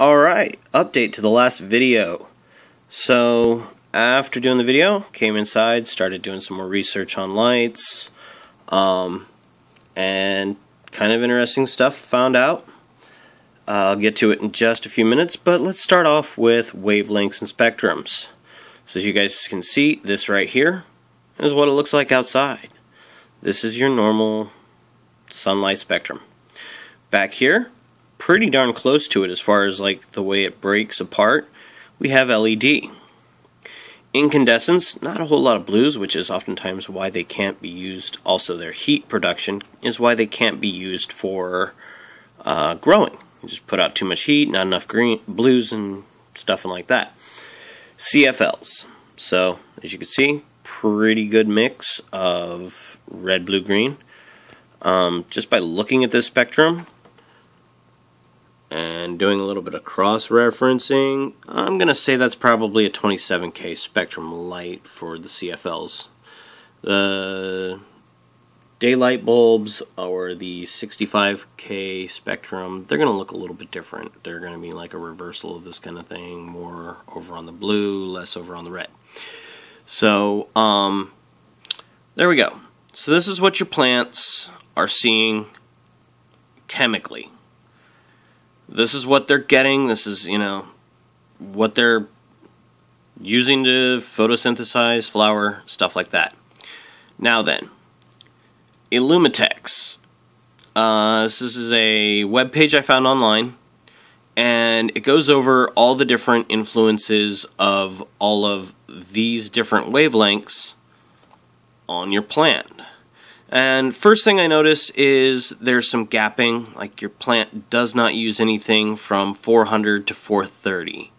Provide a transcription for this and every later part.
Alright, update to the last video. So, after doing the video, came inside, started doing some more research on lights, and kind of interesting stuff found out. I'll get to it in just a few minutes, but let's start off with wavelengths and spectrums. So as you guys can see, this right here is what it looks like outside. This is your normal sunlight spectrum. Back here, pretty darn close to it as far as like the way it breaks apart, we have LED. Incandescents, not a whole lot of blues, which is oftentimes why they can't be used. Also, their heat production is why they can't be used for growing. You just put out too much heat, not enough green, blues and stuff like that. CFLs. So, as you can see, pretty good mix of red, blue, green. Just by looking at this spectrum and doing a little bit of cross-referencing, I'm going to say that's probably a 27K spectrum light for the CFLs. The daylight bulbs or the 65K spectrum, they're going to look a little bit different. They're going to be like a reversal of this kind of thing, more over on the blue, less over on the red. So, there we go. So this is what your plants are seeing chemically. This is what they're getting. This is, what they're using to photosynthesize, flower, stuff like that. Now then, Illumitex. This is a web page I found online, and it goes over all the different influences of all of these different wavelengths on your plant. And first thing I noticed is there's some gapping, like your plant does not use anything from 400 to 430.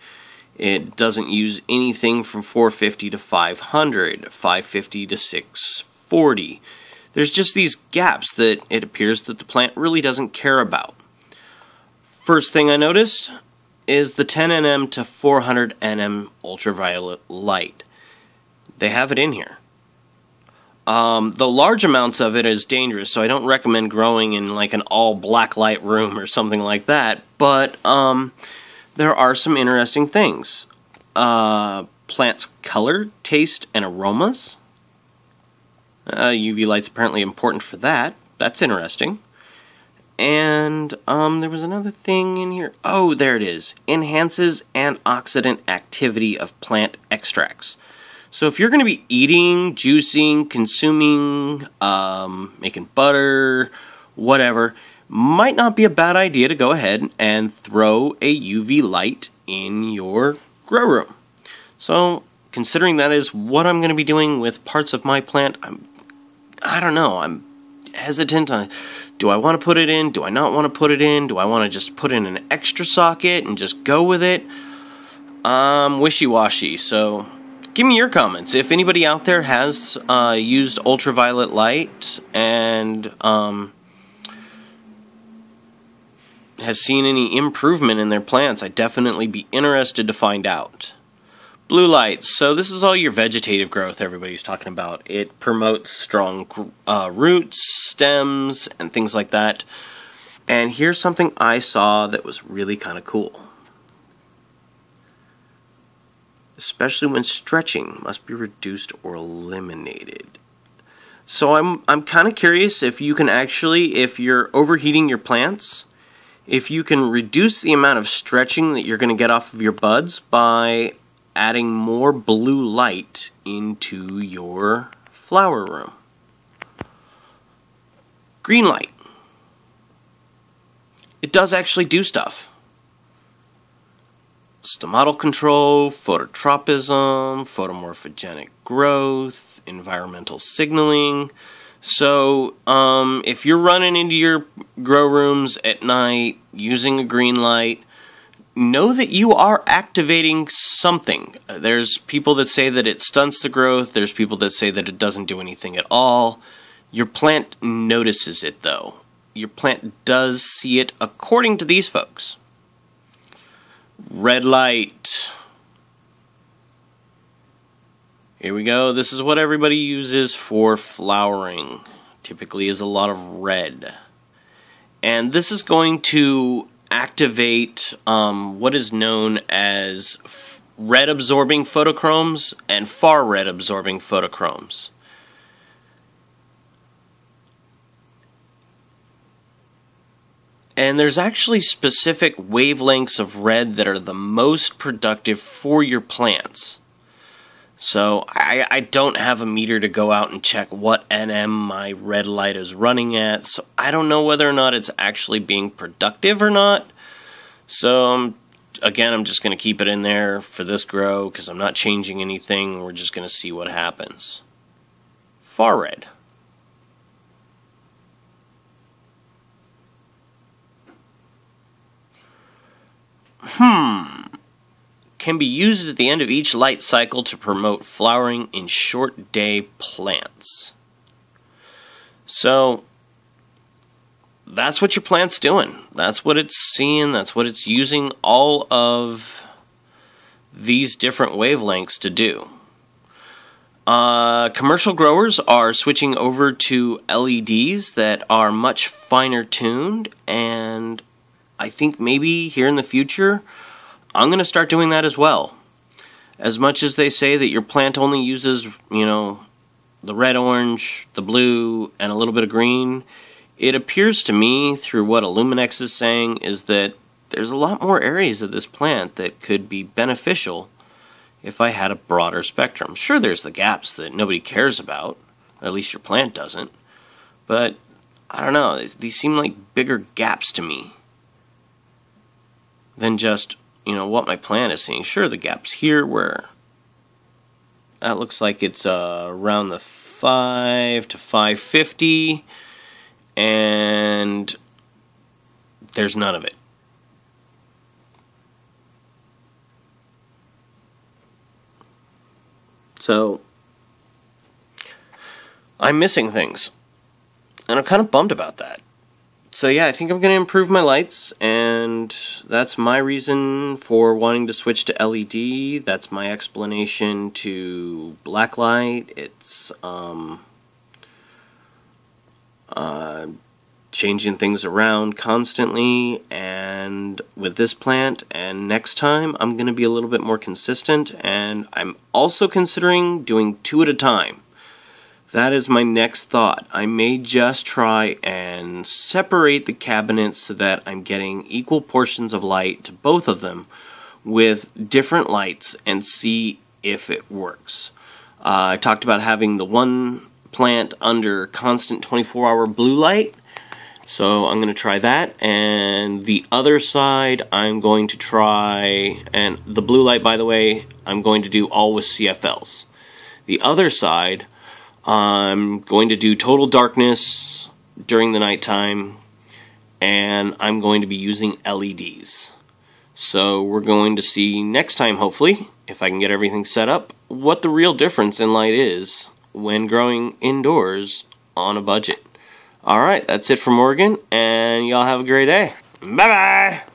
It doesn't use anything from 450 to 500, 550 to 640. There's just these gaps that it appears that the plant really doesn't care about. First thing I noticed is the 10 nm to 400 nm ultraviolet light. They have it in here. The large amounts of it is dangerous, so I don't recommend growing in like an all black light room or something like that, but there are some interesting things. Plants' color, taste, and aromas. UV light's apparently important for that. That's interesting. And there was another thing in here. Oh, there it is. Enhances antioxidant activity of plant extracts. So if you're going to be eating, juicing, consuming, making butter, whatever, might not be a bad idea to go ahead and throw a UV light in your grow room. So considering that is what I'm going to be doing with parts of my plant, I don't know, I'm hesitant on, do I want to put it in? Do I not want to put it in? Do I want to just put in an extra socket and just go with it? Wishy-washy, so give me your comments. If anybody out there has used ultraviolet light and has seen any improvement in their plants, I'd definitely be interested to find out. Blue lights. So this is all your vegetative growth everybody's talking about. It promotes strong roots, stems, and things like that. And here's something I saw that was really kind of cool. Especially when stretching must be reduced or eliminated. So I'm kind of curious if you can actually, if you're overheating your plants, if you can reduce the amount of stretching that you're going to get off of your buds by adding more blue light into your flower room. Green light. It does actually do stuff. Stomatal control, phototropism, photomorphogenic growth, environmental signaling. So, if you're running into your grow rooms at night using a green light, know that you are activating something. There's people that say that it stunts the growth. There's people that say that it doesn't do anything at all. Your plant notices it, though. Your plant does see it, according to these folks. Red light. Here we go. This is what everybody uses for flowering. Typically is a lot of red. And this is going to activate what is known as red absorbing photochromes and far red absorbing photochromes. And there's actually specific wavelengths of red that are the most productive for your plants. So I don't have a meter to go out and check what NM my red light is running at, so I don't know whether or not it's actually being productive or not. So again, I'm just going to keep it in there for this grow because I'm not changing anything. We're just going to see what happens. Far red. Can be used at the end of each light cycle to promote flowering in short day plants. So that's what your plant's doing. That's what it's seeing. That's what it's using all of these different wavelengths to do. Commercial growers are switching over to LEDs that are much finer tuned, and I think maybe here in the future I'm going to start doing that as well. As much as they say that your plant only uses, the red, orange, the blue, and a little bit of green, it appears to me, through what Illuminex is saying, is that there's a lot more areas of this plant that could be beneficial if I had a broader spectrum. Sure, there's the gaps that nobody cares about, or at least your plant doesn't, but I don't know, these seem like bigger gaps to me than just what my plant is seeing. Sure, the gap's here where that looks like it's around the 5 to 550, and there's none of it. So I'm missing things, and I'm kind of bummed about that. So yeah, I think I'm going to improve my lights, and that's my reason for wanting to switch to LED. That's my explanation to black light. It's changing things around constantly, and with this plant, and next time I'm going to be a little bit more consistent, and I'm also considering doing 2 at a time. That is my next thought. I may just try and separate the cabinets so that I'm getting equal portions of light to both of them with different lights and see if it works. I talked about having the one plant under constant 24-hour blue light, so I'm going to try that. And the other side I'm going to try, and the blue light, by the way, I'm going to do all with CFLs. The other side, I'm going to do total darkness during the nighttime, and I'm going to be using LEDs. So we're going to see next time, hopefully, if I can get everything set up, what the real difference in light is when growing indoors on a budget. Alright, that's it from Oregon, and y'all have a great day. Bye-bye!